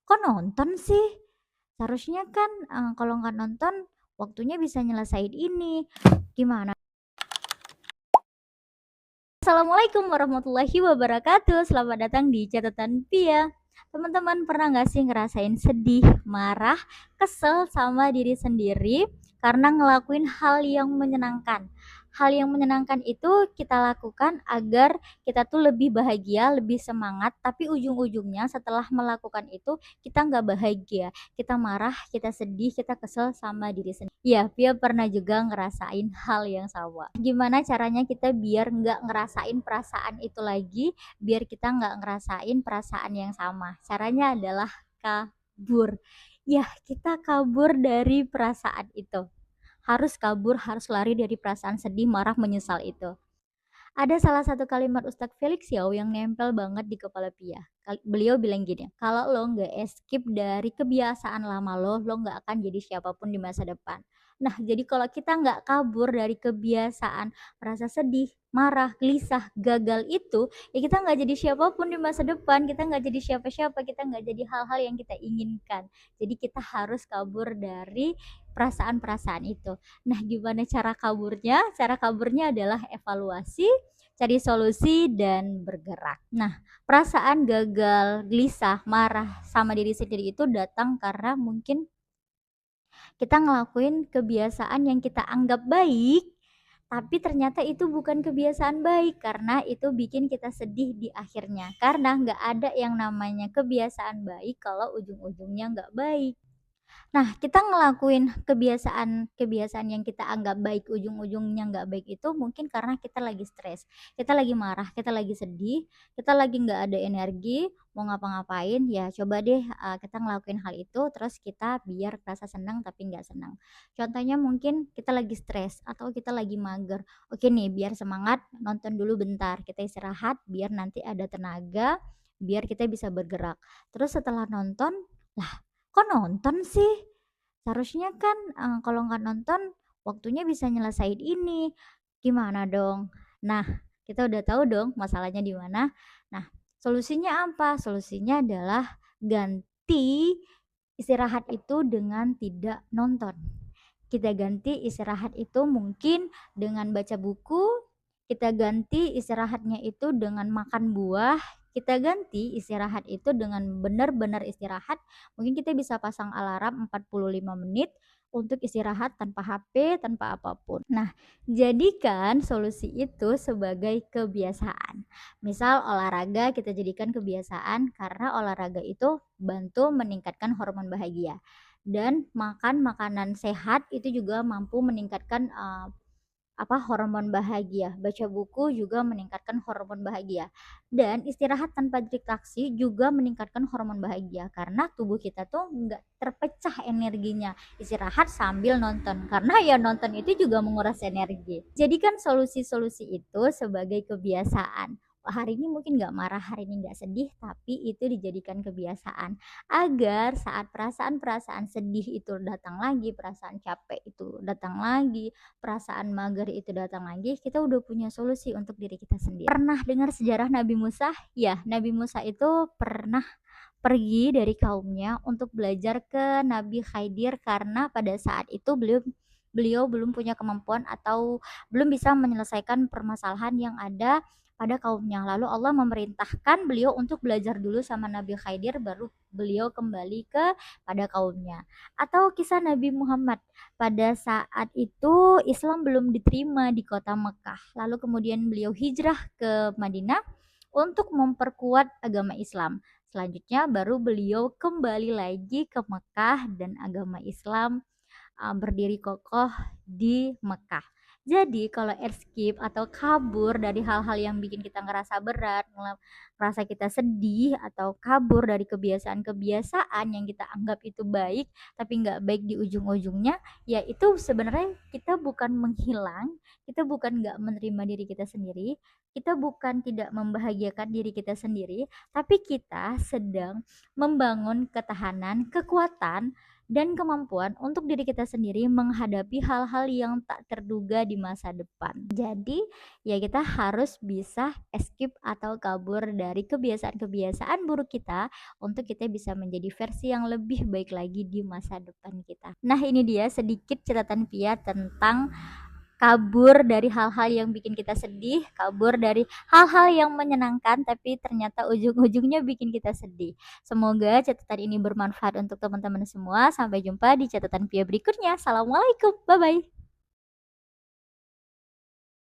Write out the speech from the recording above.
Kok nonton sih? Seharusnya kan, kalau nggak nonton waktunya bisa nyelesain ini. Gimana? Assalamualaikum warahmatullahi wabarakatuh. Selamat datang di Catatan Pia. Teman-teman pernah nggak sih ngerasain sedih, marah, kesel sama diri sendiri karena ngelakuin hal yang menyenangkan? Hal yang menyenangkan itu kita lakukan agar kita tuh lebih bahagia, lebih semangat, tapi ujung-ujungnya setelah melakukan itu kita nggak bahagia, kita marah, kita sedih, kita kesel sama diri sendiri. Iya, Pia pernah juga ngerasain hal yang sama. Gimana caranya kita biar nggak ngerasain perasaan itu lagi, biar kita nggak ngerasain perasaan yang sama? Caranya adalah kabur. Ya, kita kabur dari perasaan itu. Harus kabur, harus lari dari perasaan sedih, marah, menyesal itu. Ada salah satu kalimat Ustadz Felix Yao yang nempel banget di kepala Pia. Beliau bilang gini, kalau lo nggak escape dari kebiasaan lama lo nggak akan jadi siapapun di masa depan. Nah, jadi kalau kita nggak kabur dari kebiasaan merasa sedih, marah, gelisah, gagal itu, ya kita nggak jadi siapapun di masa depan, kita nggak jadi siapa-siapa, kita nggak jadi hal-hal yang kita inginkan. Jadi kita harus kabur dari perasaan-perasaan itu. Nah, gimana cara kaburnya? Cara kaburnya adalah evaluasi, cari solusi, dan bergerak. Nah, perasaan gagal, gelisah, marah sama diri sendiri itu datang karena mungkin kita ngelakuin kebiasaan yang kita anggap baik, tapi ternyata itu bukan kebiasaan baik karena itu bikin kita sedih di akhirnya. Karena nggak ada yang namanya kebiasaan baik kalau ujung-ujungnya nggak baik. Nah, kita ngelakuin kebiasaan-kebiasaan yang kita anggap baik, ujung-ujungnya nggak baik itu mungkin karena kita lagi stres, kita lagi marah, kita lagi sedih, kita lagi nggak ada energi, mau ngapa-ngapain, ya coba deh kita ngelakuin hal itu, terus kita biar rasa senang tapi nggak senang. Contohnya mungkin kita lagi stres atau kita lagi mager. Oke nih, biar semangat, nonton dulu bentar, kita istirahat biar nanti ada tenaga, biar kita bisa bergerak. Terus setelah nonton, lah kok nonton sih? Seharusnya kan, kalau nggak nonton waktunya bisa nyelesain ini. Gimana dong? Nah, kita udah tahu dong masalahnya di mana. Nah, solusinya apa? Solusinya adalah ganti istirahat itu dengan tidak nonton. Kita ganti istirahat itu mungkin dengan baca buku, kita ganti istirahatnya itu dengan makan buah, kita ganti istirahat itu dengan benar-benar istirahat. Mungkin kita bisa pasang alarm 45 menit untuk istirahat tanpa HP, tanpa apapun. Nah, jadikan solusi itu sebagai kebiasaan. Misal olahraga kita jadikan kebiasaan karena olahraga itu bantu meningkatkan hormon bahagia. Dan makan makanan sehat itu juga mampu meningkatkan hormon bahagia. Baca buku juga meningkatkan hormon bahagia. Dan istirahat tanpa distraksi juga meningkatkan hormon bahagia karena tubuh kita tuh nggak terpecah energinya. Istirahat sambil nonton karena ya nonton itu juga menguras energi. Jadikan solusi-solusi itu sebagai kebiasaan. Hari ini mungkin nggak marah, hari ini nggak sedih, tapi itu dijadikan kebiasaan agar saat perasaan-perasaan sedih itu datang lagi, perasaan capek itu datang lagi, perasaan mager itu datang lagi, kita udah punya solusi untuk diri kita sendiri. Pernah dengar sejarah Nabi Musa? Ya, Nabi Musa itu pernah pergi dari kaumnya untuk belajar ke Nabi Khidir karena pada saat itu beliau beliau belum punya kemampuan atau belum bisa menyelesaikan permasalahan yang ada pada kaumnya. Lalu Allah memerintahkan beliau untuk belajar dulu sama Nabi Khidir baru beliau kembali ke pada kaumnya. Atau kisah Nabi Muhammad, pada saat itu Islam belum diterima di kota Mekah. Lalu kemudian beliau hijrah ke Madinah untuk memperkuat agama Islam. Selanjutnya baru beliau kembali lagi ke Mekah dan agama Islam berdiri kokoh di Mekah. Jadi kalau escape atau kabur dari hal-hal yang bikin kita ngerasa berat, ngerasa kita sedih atau kabur dari kebiasaan-kebiasaan yang kita anggap itu baik tapi nggak baik di ujung-ujungnya, ya itu sebenarnya kita bukan menghilang, kita bukan nggak menerima diri kita sendiri, kita bukan tidak membahagiakan diri kita sendiri, tapi kita sedang membangun ketahanan, kekuatan dan kemampuan untuk diri kita sendiri menghadapi hal-hal yang tak terduga di masa depan. Jadi, ya kita harus bisa escape atau kabur dari kebiasaan-kebiasaan buruk kita untuk kita bisa menjadi versi yang lebih baik lagi di masa depan kita. Nah, ini dia sedikit catatan Pia tentang kabur dari hal-hal yang bikin kita sedih, kabur dari hal-hal yang menyenangkan tapi ternyata ujung-ujungnya bikin kita sedih. Semoga catatan ini bermanfaat untuk teman-teman semua. Sampai jumpa di catatan Pia berikutnya. Assalamualaikum. Bye bye.